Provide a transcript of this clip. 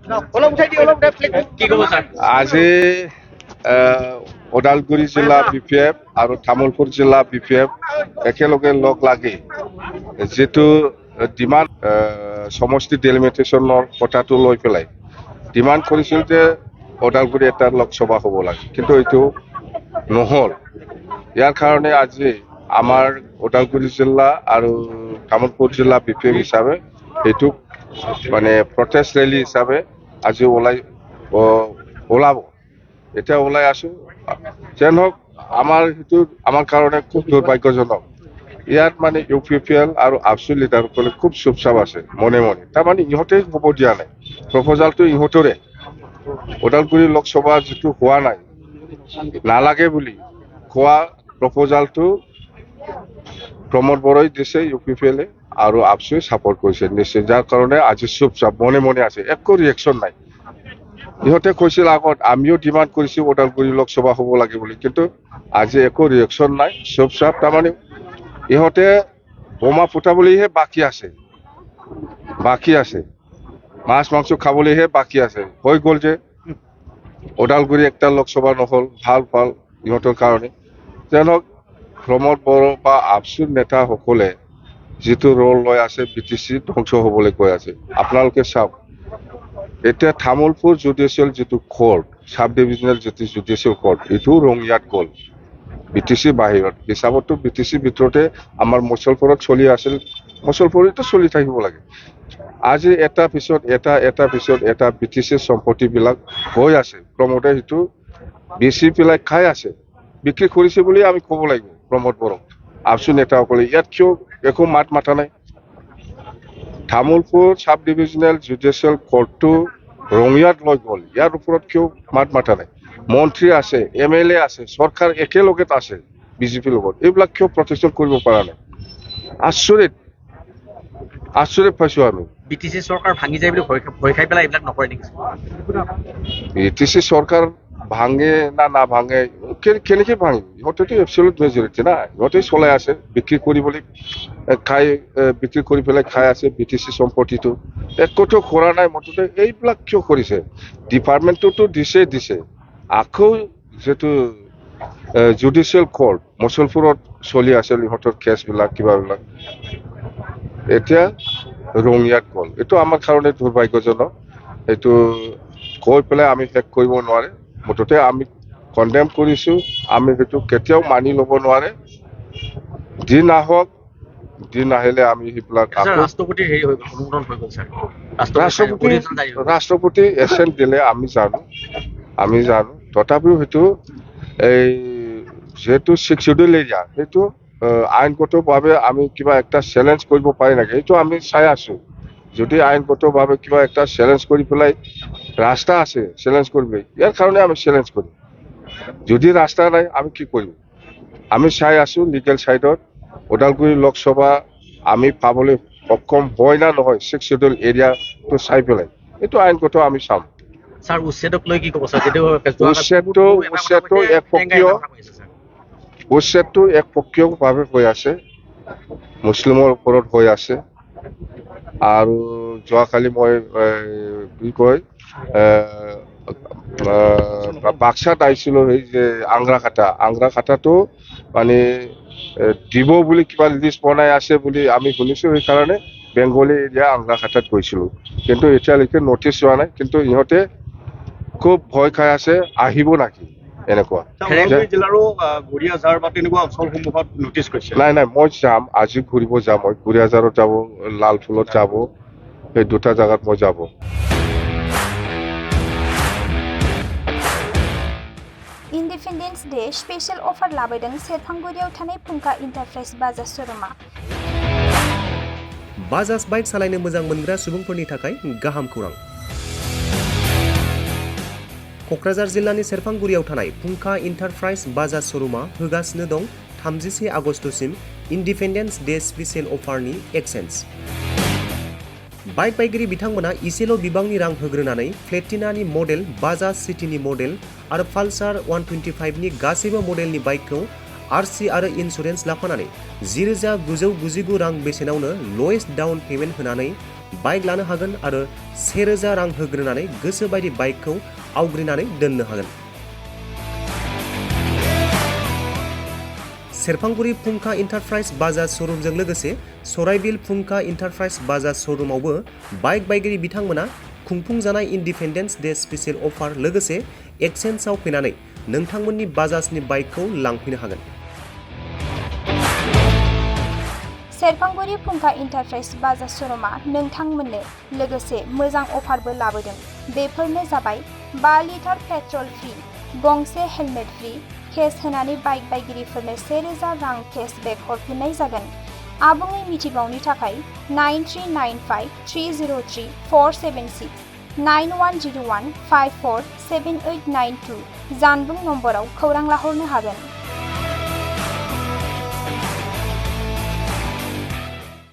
কি ক'ব ছাৰ? আজি ওদালগুৰি জিলা BPF আৰু তামোলপুৰ জিলা BPF একেলগে লগ লাগি যিটো ডিমাণ্ড সমষ্টি ডেলিমিটেশ্যনৰ কথাটো লৈ পেলাই ডিমাণ্ড কৰিছিল যে ওদালগুৰি এটা লকসভা হ'ব লাগে, কিন্তু এইটো নহ'ল। ইয়াৰ কাৰণে আজি আমাৰ ওদালগুৰি জিলা আৰু তামোলপুৰ জিলা BPF হিচাপে এইটো মানে প্ৰটেষ্ট ৰেলী হিচাপে আজি ওলাব। এতিয়া ওলাই আছো। যেন হওক আমাৰ কাৰণে খুব দুৰ্ভাগ্যজনক। ইয়াত মানে UPPL আৰু ABSU লিডাৰসকলে খুব চুপচাপ আছে মনে মনে। তাৰমানে ইহঁতে হ'ব দিয়া নাই। প্ৰপ'জালটো ইহঁতৰে। ওদালগুৰি লোকসভা যিটো হোৱা নাই, নালাগে বুলি কোৱা প্ৰপ'জালটো প্ৰমোদ বড়োই দিছে UPPL আৰু ABSUয়ে ছাপোৰ্ট কৰিছে নিশ্চয়। যাৰ কাৰণে আজি চুপচাপ মনে মনে আছে, একো ৰিয়েকশ্যন নাই। ইহঁতে কৈছিল আগত আমিও ডিমাণ্ড কৰিছো ওদালগুৰি লোকসভা হ'ব লাগে বুলি, কিন্তু আজি একো ৰিয়েকশ্যন নাই, চুপচাপ। তাৰমানে ইহঁতে বোমা ফুটাবলৈহে বাকী আছে, মাছ মাংস খাবলৈহে বাকী আছে। হৈ গ'ল যে ওদালগুৰি একটা লোকসভা নহ'ল, ভাল ইহঁতৰ কাৰণে। যেন প্ৰমোদ বড়ো বা ABSUৰ নেতাসকলে যিটো ৰোল লৈ আছে BTC ধ্বংস হ'বলৈ কৈ আছে। আপোনালোকে চাওক, এতিয়া তামোলপুৰ জুডিচিয়েল যিটো কোৰ্ট, সাব ডিভিজনেল যিটো জুডিচিয়েল কোৰ্ট, এইটো ৰঙিয়াত গ'ল BTC বাহিৰত। হিচাপতো BTC ভিতৰতে আমাৰ মুছলপুৰত চলি আছিল, মুছলপুৰতো চলি থাকিব লাগে। আজি এটা পিছত এটা BTC সম্পত্তিবিলাক হৈ আছে। প্ৰমোদে সেইটো বেচি পেলাই খাই আছে, বিক্ৰী কৰিছে বুলি আমি ক'ব লাগিব প্ৰমোদ বড়োক। ABSU নেতাসকলে ইয়াত কিয় একো মাত মাতা নাই? তামোলপুৰ সাব ডিভিজনেল জুডিচিয়েল কোৰ্টটো ৰঙিয়াত লৈ গ'ল, ইয়াৰ ওপৰত কিয় মাত মাতা নাই? মন্ত্ৰী আছে, MLA আছে, চৰকাৰ একেলগে আছে BJPৰ লগত, এইবিলাক কিয় প্ৰতিষ্ঠা কৰিব পৰা নাই? আচৰিত পাইছো আমি। BTC চৰকাৰ ভাঙি যায় বুলি ভয় খাই পেলাই এইবিলাক নকৰে নেকি? BTC চৰকাৰ ভাঙে না নাভাঙে, কেনেকে ভাঙে? ইহঁতেতো এবচলিউট মেজৰিটি না, ইহঁতে চলাই আছে, বিক্ৰী কৰি পেলাই খাই আছে BTC সম্পত্তিটো। একোটো কৰা নাই। মুঠতে এইবিলাক কিয় কৰিছে? ডিপাৰ্টমেণ্টটোতো দিছে আকৌ যিটো জুডিচিয়েল কোৰ্ট মুছলপুৰত চলি আছিল ইহঁতৰ কেছবিলাক কিবাবিলাক, এতিয়া ৰঙিয়াত গ'ল। এইটো আমাৰ কাৰণে দুৰ্ভাগ্যজনক। এইটো কৈ পেলাই আমি শেষ কৰিব নোৱাৰে। মুঠতে আমি কণ্ডেম কৰিছো, আমি সেইটো কেতিয়াও মানি ল'ব নোৱাৰে। দিন আহক, দিন আহিলে আমি সেইবিলাক ৰাষ্ট্ৰপতি এচেণ্ট দিলে আমি জানো। তথাপিও সেইটো এই যিহেতু 6 শিডিউল এৰিয়া, সেইটো আইনগতভাৱে আমি কিবা একটা চেলেঞ্জ কৰিব পাৰি নেকি, সেইটো আমি চাই আছো। যদি আইনগতভাৱে কিবা একটা চেলেঞ্জ কৰি পেলাই ৰাস্তা আছে চেলেঞ্জ কৰিবি, ইয়াৰ কাৰণে আমি চেলেঞ্জ কৰিম। যদি ৰাস্তা নাই আমি কি কৰিম? আমি চাই আছো লিগেল চাইডত ওদালগুৰি লোকসভা আমি পাবলৈ সক্ষম হয় না নহয়, 6 শিডিউল এৰিয়াটো চাই পেলাই এইটো আইনগত আমি চাম। স্যাৰ উচ্ছেদক লৈ কি ক'ব স্যাৰ? উচ্ছেদটো একপক্ষীয়ভাৱে হৈ আছে, মুছলিমৰ ওপৰত হৈ আছে। আৰু যোৱাকালি মই কি কয় বাক্সাত আহিছিলো, এই যে আংৰাখাটাটো মানে দিব বুলি কিবা লিষ্ট বনাই আছে বুলি আমি শুনিছো। সেইকাৰণে বেংগলী এৰিয়া আংৰাখাটাত গৈছিলো, কিন্তু এতিয়ালৈকে নটিচ হোৱা নাই। কিন্তু ইহঁতে খুব ভয় খাই আছে আহিব নাকি এনেকুৱা। নাই, মই যাম, আজি ঘূৰিব যাম। মই গুৰিয়াজাৰত যাব, লালফুলত যাব, এই দুটা জাগাত মই যাব। इन्डिपेन्डेन्स डे स्पेशल अफार लाबोदों सेरफांगुरियाव थानाय फुंखा इन्टारप्राइज बाजाज श'रुमा। बाजाज बाइक सालायनो मोजां मोनग्रा सुबुंफोरनि थाखाय गाहाम खौरां। क'क्राझार जिल्लानि सेरफांगुरियाव थानाय फुंखा इन्टारप्राइज बाजाज श'रुमा होगासिनो दं 31 आगस्तसिम इन्डिपेन्डेन्स डे स्पेशल अफारनि एक्सेन्ज। बाइक बायगिरि बिथांमोना इसेल' बिबांनि रां होग्रोनानै प्लेटिनानि मडेल, बाजाज सिटीनि मडेल आरो पालसार 125नि गासैबो मडेलनि बाइकखौ RC आरो इन्सुरेन्स लाफानानै 10,999 रां बेसेनावनो लवेस्ट डाउन पेमेन्ट होनानै बाइक लानो हागोन आरो 1000 रां होग्रोनानै गोसो बायदि बाइकखौ आवग्रिनानै दोननो हागोन। सेरफांगुरि फुंखा इन्टारप्राइज बाजाज श'रुमजों लोगोसे सराइबिल फुंखा इन्टारप्राइज बाजाज श'रुमावबो बाइक बायगिरि बिथांमोना खुंफुंजानाय इन्डिपेन्डेन्स डे स्पेसियेल अफार लोगोसे एक्सचेन्जआव फैनानै नोंथांमोननि बाजाजनि बाइकखौ लांफैनो हागोन। सेरफांगुरि फुंखा इन्टारप्राइज बाजाज श'रुमा नोंथांमोननो लोगोसे मोजां अफारबो लाबोदों। बेफोरनो जाबाय 5 लिटार पेट्रल फ्रि, गंसे हेलमेट फ्रि, केस होनानै बाइक बायगिरिफोरनो 1000 रां केशबेक हरफिननाय जागोन। आबुङै मिथिबावनो थाखाय 9395 303 476 9101 547892 जानबुं नम्बराव खौरां लाहरनो हागोन।